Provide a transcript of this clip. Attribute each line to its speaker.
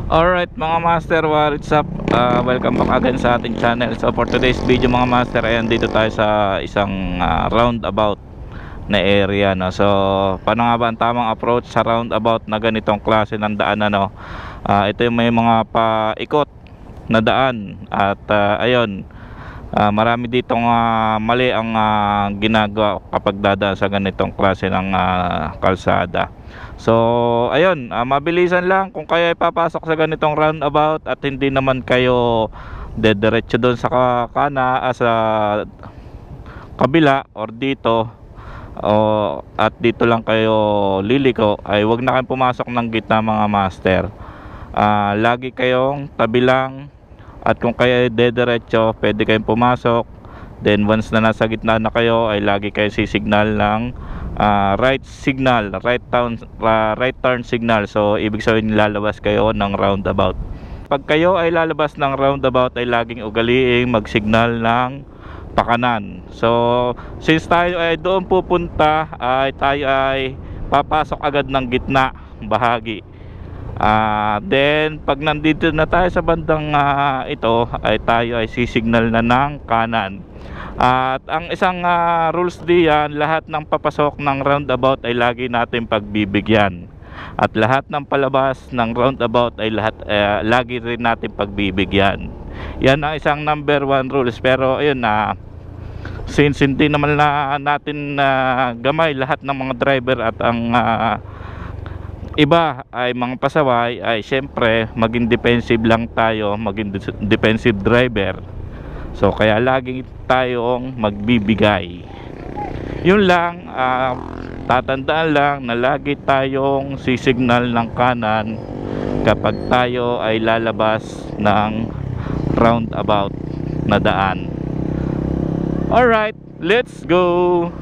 Speaker 1: Alright mga master, what's up? Welcome back again sa ating channel. So for today's video mga master, ayan, dito tayo sa isang roundabout na area, no? So paano nga ba ang tamang approach sa roundabout na ganitong klase ng daan, ano? Ito yung may mga paikot na daan. At ayun, marami ditong mali ang ginagawa kapag dadaan sa ganitong klase ng kalsada. So ayun, mabilisan lang kung kayo ay papasok sa ganitong roundabout at hindi naman kayo dediretso doon sa sa kabila or dito, at dito lang kayo liliko, ay wag na kayong pumasok ng gitna mga master. Lagi kayong tabi lang, at kung kayo ay dediretso pwede kayong pumasok. Then once na nasa gitna na kayo ay lagi kayo sisignal ng right signal, right turn signal. So ibig sabihin lalabas kayo ng roundabout. Pag kayo ay lalabas ng roundabout ay laging ugaliing magsignal ng pakanan. So since tayo ay doon pupunta, ay tayo ay papasok agad ng gitna bahagi. Then pag nandito na tayo sa bandang ito ay tayo ay sisignal na ng kanan. At ang isang rules diyan, lahat ng papasok ng roundabout ay lagi natin pagbibigyan. At lahat ng palabas ng roundabout ay lagi rin natin pagbibigyan. Yan ang isang number 1 rules. Pero ayun, since hindi naman natin gamay lahat ng mga driver at ang iba ay mga pasaway, ay syempre maging defensive lang tayo, maging defensive driver. So kaya lagi tayong magbibigay. Yun lang, tatandaan lang na lagi tayong sisignal ng kanan kapag tayo ay lalabas ng roundabout na daan. Alright, let's go!